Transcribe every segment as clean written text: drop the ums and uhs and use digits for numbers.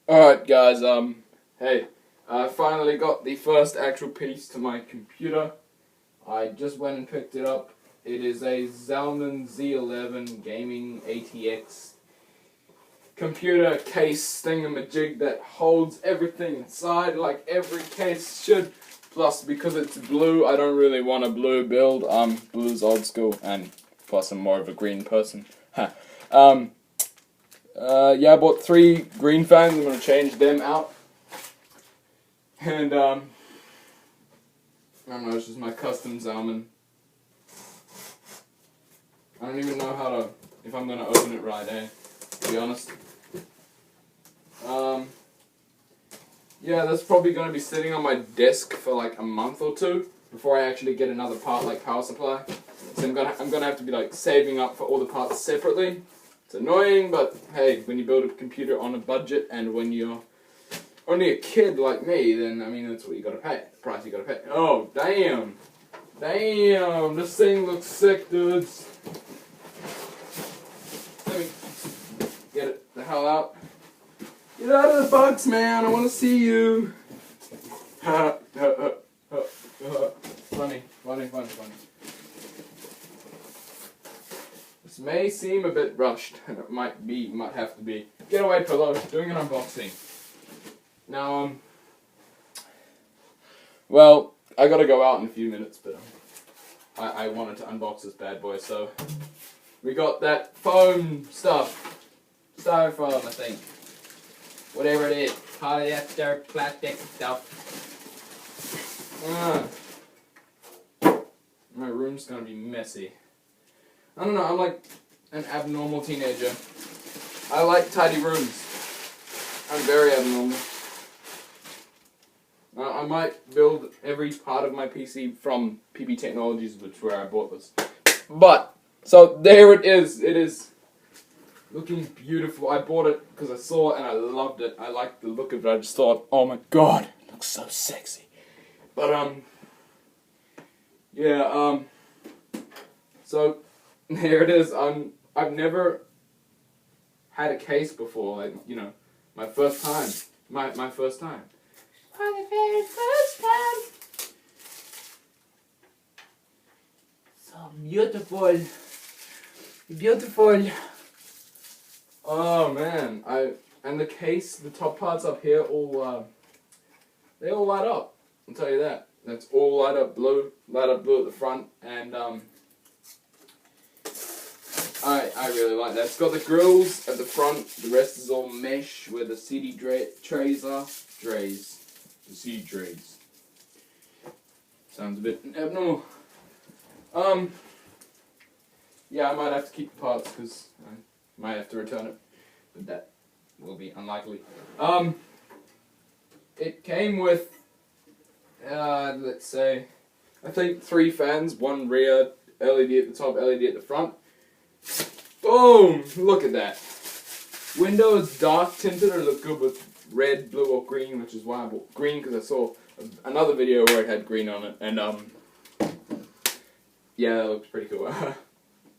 Alright guys, hey, I finally got the first actual piece to my computer. I just went and picked it up. It is a Zalman Z11 gaming ATX computer case thingamajig that holds everything inside like every case should. Plus, because it's blue, I don't really want a blue build. Blue's old school, and plus I'm more of a green person. Yeah, I bought 3 green fans. I'm going to change them out. And, I don't know, it's just my custom Zalman. I don't even know if I'm going to open it right, to be honest. Yeah, that's probably going to be sitting on my desk for like a month or two before I actually get another part like power supply. So I'm gonna have to be like saving up for all the parts separately. It's annoying, but hey, when you build a computer on a budget and when you're only a kid like me, then I mean that's what you gotta pay. The price you gotta pay. Oh damn, this thing looks sick, dudes. Let me get it the hell out. Get out of the box, man! I want to see you. Funny. This may seem a bit rushed, and it might have to be. Get away, pillow. Doing an unboxing. Now, well, I gotta go out in a few minutes, but I wanted to unbox this bad boy, so we got that foam stuff, styrofoam, I think. Whatever it is, polyester, plastic stuff. My room's gonna be messy. I don't know, I'm like an abnormal teenager. I like tidy rooms. I'm very abnormal. I might build every part of my PC from PB Technologies, which is where I bought this. But, so there it is. It is looking beautiful. I bought it because I saw it and I loved it. I liked the look of it. I just thought, oh my god, it looks so sexy. But, yeah, so there it is. I've never had a case before, like, you know, my first time. My first time. My very first time. So beautiful. Beautiful. Oh man, and the case, the top parts up here, they all light up. I'll tell you that. That's all light up blue at the front, and I really like that. It's got the grills at the front. The rest is all mesh where the CD trays are. The CD trays. Sounds a bit abnormal. Yeah, I might have to keep the parts because I might have to return it, but that will be unlikely. It came with, let's say, I think 3 fans, 1 rear LED at the top, LED at the front. Boom! Look at that. Windows dark tinted or look good with red, blue, or green, which is why I bought green because I saw another video where it had green on it, and yeah, that looks pretty cool.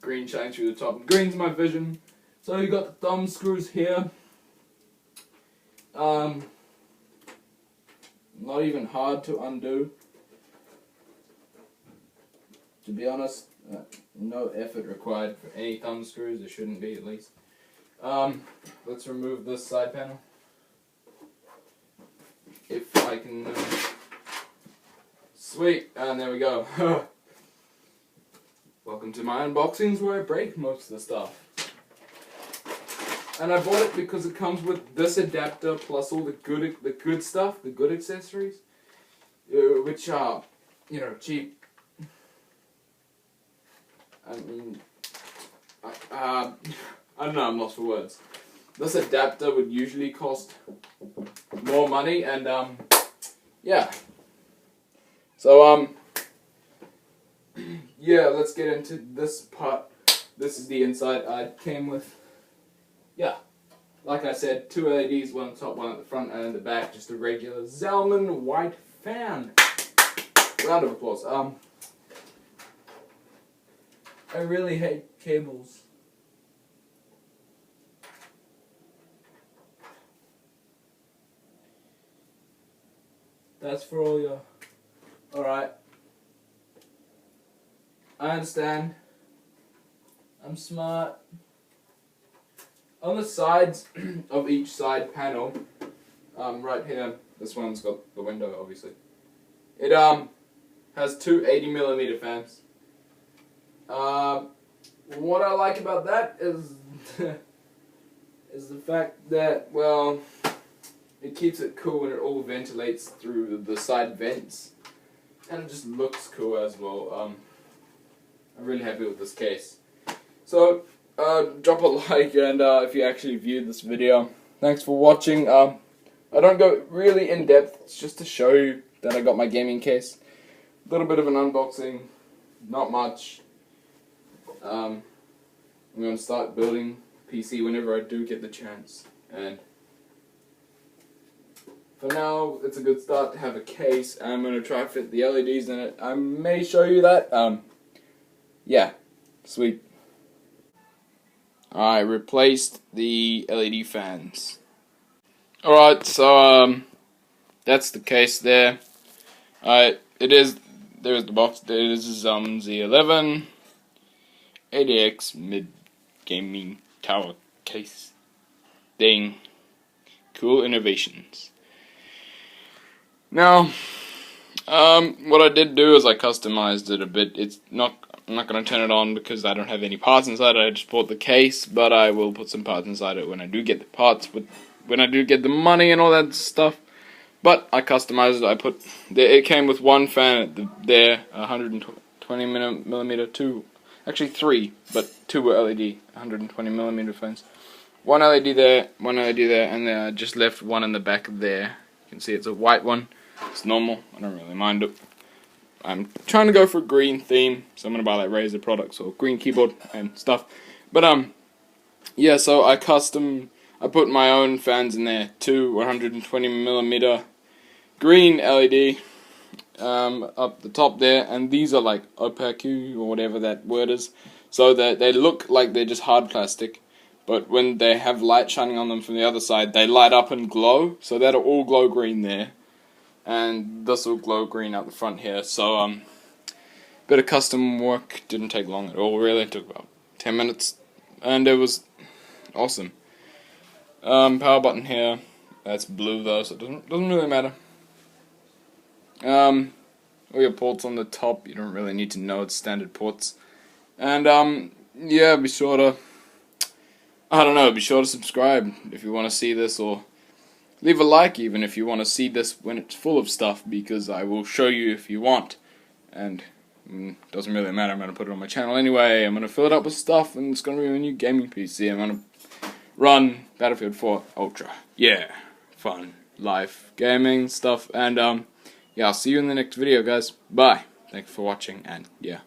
Green shines through the top. Green's my vision. So you got the thumb screws here. Not even hard to undo. To be honest, no effort required for any thumb screws. There shouldn't be, at least. Let's remove this side panel. If I can... Sweet, and there we go. Welcome to my unboxings where I break most of the stuff. And I bought it because it comes with this adapter plus all the good stuff, the good accessories, which are, you know, cheap. I mean, I don't know, I'm lost for words. This adapter would usually cost more money, and yeah. So yeah, let's get into this part. This is the inside. I came with, yeah, like I said, 2 LEDs, 1 at the top, 1 at the front, and in the back, just a regular Zalman white fan. Round of applause. I really hate cables. That's for all your... Alright. I understand. I'm smart. On the sides of each side panel, right here, this one's got the window, obviously. It has two 80mm fans. What I like about that is is the fact that, well, it keeps it cool and it all ventilates through the side vents, and it just looks cool as well. I'm really happy with this case. So, drop a like, and if you actually viewed this video, thanks for watching. I don't go really in depth, it's just to show you that I got my gaming case. A little bit of an unboxing, not much. I'm going to start building PC whenever I do get the chance, and for now it's a good start to have a case. I'm going to try to fit the LEDs in it. I may show you that. Yeah, sweet. I replaced the LED fans. Alright, so that's the case there. There's the box. This is Z11 ADX mid gaming tower case thing. Cool innovations. Now, what I did do is I customized it a bit. I'm not going to turn it on because I don't have any parts inside it. I just bought the case, but I will put some parts inside it when I do get the parts, when I do get the money and all that stuff. But I customized it. It came with one fan there, 120mm, two, actually three, but two were LED, 120mm fans. One LED there, one LED there, and then I just left one in the back there. You can see it's a white one. It's normal. I don't really mind it. I'm trying to go for a green theme, so I'm gonna buy like Razer products or green keyboard and stuff. But yeah, so I put my own fans in there, two 120mm green LED up the top there, and these are like opaque or whatever that word is, so that they look like they're just hard plastic, but when they have light shining on them from the other side, they light up and glow, so that'll all glow green there. And this will glow green out the front here. So bit of custom work, didn't take long at all really, it took about 10 minutes, and it was awesome. Power button here, that's blue though, so it doesn't really matter. All your ports on the top, you don't really need to know, it's standard ports. And yeah, be sure to subscribe if you want to see this, or leave a like even if you want to see this when it's full of stuff, because I will show you if you want. And doesn't really matter, I'm going to put it on my channel anyway. I'm going to fill it up with stuff, and it's going to be a new gaming PC. I'm going to run Battlefield 4 Ultra. Yeah, fun, life, gaming stuff. And yeah, I'll see you in the next video, guys. Bye. Thanks for watching, and yeah.